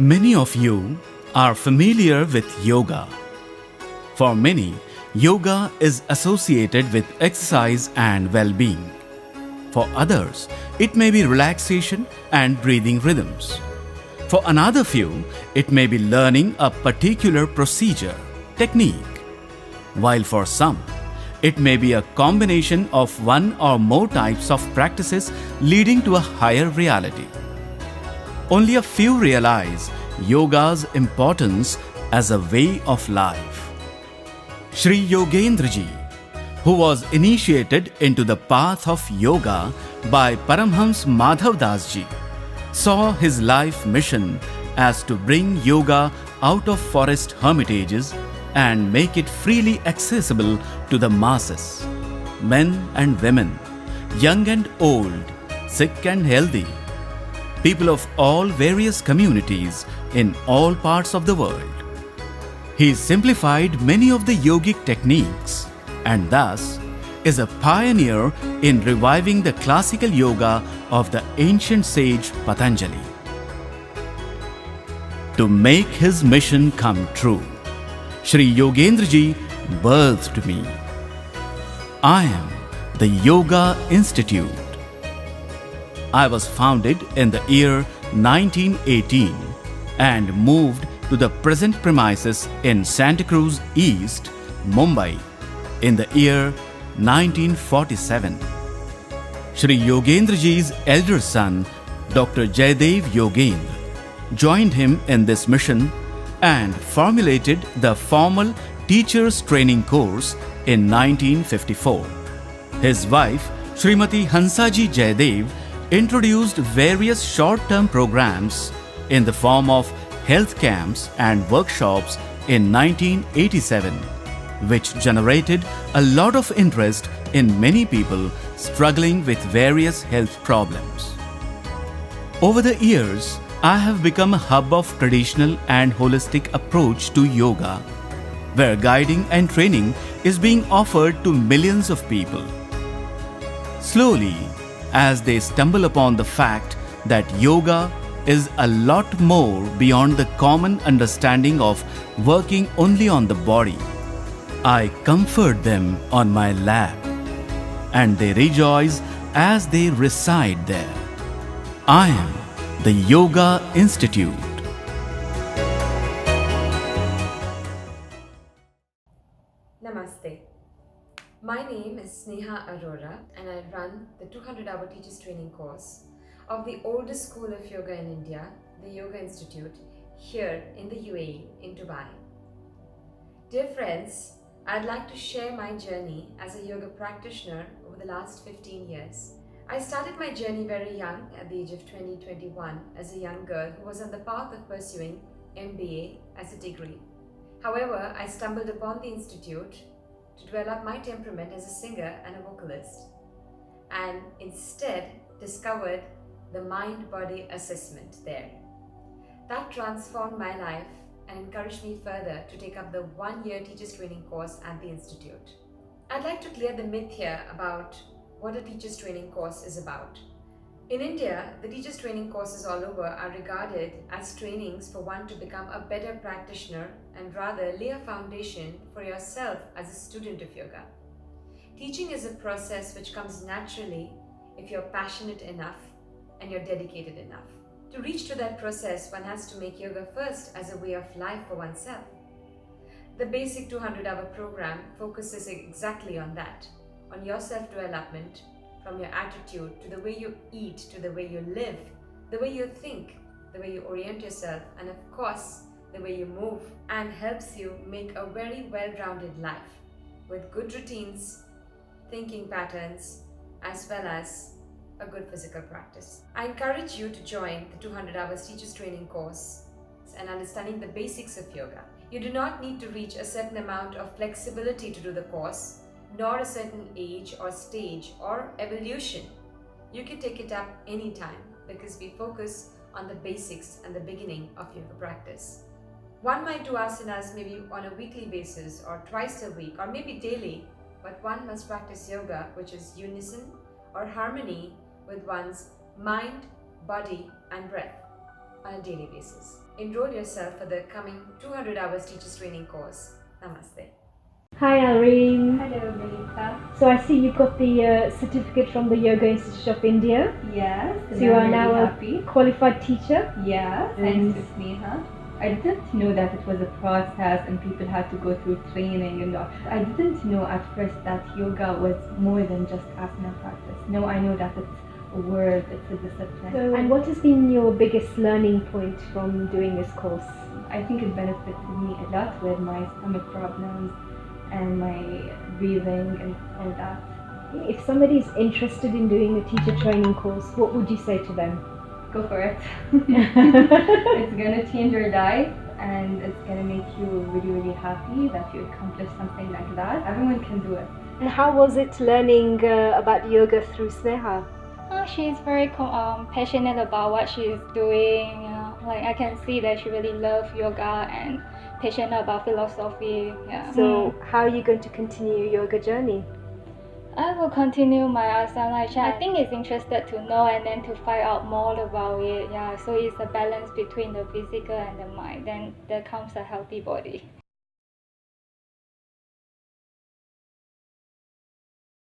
Many of you are familiar with yoga. For many, yoga is associated with exercise and well-being. For others, it may be relaxation and breathing rhythms. For another few, it may be learning a particular procedure, technique. While for some, it may be a combination of one or more types of practices leading to a higher reality. Only a few realize yoga's importance as a way of life. Sri Yogendra Ji, who was initiated into the path of yoga by Paramhams Madhav Das Ji, saw his life mission as to bring yoga out of forest hermitages and make it freely accessible to the masses, men and women, young and old, sick and healthy, people of all various communities in all parts of the world. He simplified many of the yogic techniques and thus is a pioneer in reviving the classical yoga of the ancient sage Patanjali. To make his mission come true, Sri Yogendra Ji birthed me. I am the Yoga Institute. I was founded in the year 1918 and moved to the present premises in Santa Cruz East, Mumbai in the year 1947. Sri Yogendra Ji's elder son, Dr. Jaidev Yogendra, joined him in this mission and formulated the formal Teachers Training Course in 1954. His wife, Srimati Hansaji Jaidev, introduced various short-term programs in the form of health camps and workshops in 1987, which generated a lot of interest in many people struggling with various health problems. Over the years, I have become a hub of traditional and holistic approach to yoga, where guiding and training is being offered to millions of people. Slowly, as they stumble upon the fact that yoga is a lot more beyond the common understanding of working only on the body, I comfort them on my lap, and they rejoice as they reside there. I am the Yoga Institute. Namaste. My name is Sneha Arora and I run the 200-hour Teachers Training course of the oldest school of yoga in India, the Yoga Institute, here in the UAE, in Dubai. Dear friends, I'd like to share my journey as a yoga practitioner over the last 15 years. I started my journey very young, at the age of 21, as a young girl who was on the path of pursuing MBA as a degree. However, I stumbled upon the institute to develop my temperament as a singer and a vocalist, and instead discovered the mind-body assessment there. That transformed my life and encouraged me further to take up the one-year teachers training course at the institute. I'd like to clear the myth here about what a teachers training course is about. In India, the teachers training courses all over are regarded as trainings for one to become a better practitioner and rather lay a foundation for yourself as a student of yoga. Teaching is a process which comes naturally if you're passionate enough and you're dedicated enough. To reach to that process, one has to make yoga first as a way of life for oneself. The basic 200-hour program focuses exactly on that, on your self-development, from your attitude to the way you eat, to the way you live, the way you think, the way you orient yourself, and of course, the way you move, and helps you make a very well-rounded life with good routines, thinking patterns, as well as a good physical practice. I encourage you to join the 200 hours teachers training course and understanding the basics of yoga. You do not need to reach a certain amount of flexibility to do the course, nor a certain age or stage or evolution. You can take it up anytime because we focus on the basics and the beginning of yoga practice. One might do asanas maybe on a weekly basis or twice a week or maybe daily, but one must practice yoga which is unison or harmony with one's mind, body and breath on a daily basis. enroll yourself for the coming 200 hours teachers training course. Namaste. Hi Irene. Hello, Melita. So I see you got the certificate from the Yoga Institute of India. Yes, So and you are I'm now really a happy. qualified teacher. Yeah, thanks to Sneha. I didn't know that it was a process and people had to go through training and all. I didn't know at first that yoga was more than just asana practice. No, I know that it's a word, it's a discipline. And what has been your biggest learning point from doing this course? I think it benefited me a lot with my stomach problems and my breathing and all that. If somebody is interested in doing the teacher training course, what would you say to them? Go for it. It's gonna change your life and it's gonna make you really, really happy that you accomplished something like that. Everyone can do it. And how was it learning about yoga through Sneha? She's very passionate about what she's doing. Like I can see that she really loves yoga and passionate about philosophy. Yeah. So how are you going to continue your yoga journey? I will continue my asana. I think it's interested to know and then to find out more about it. Yeah. So it's a balance between the physical and the mind. Then there comes a healthy body.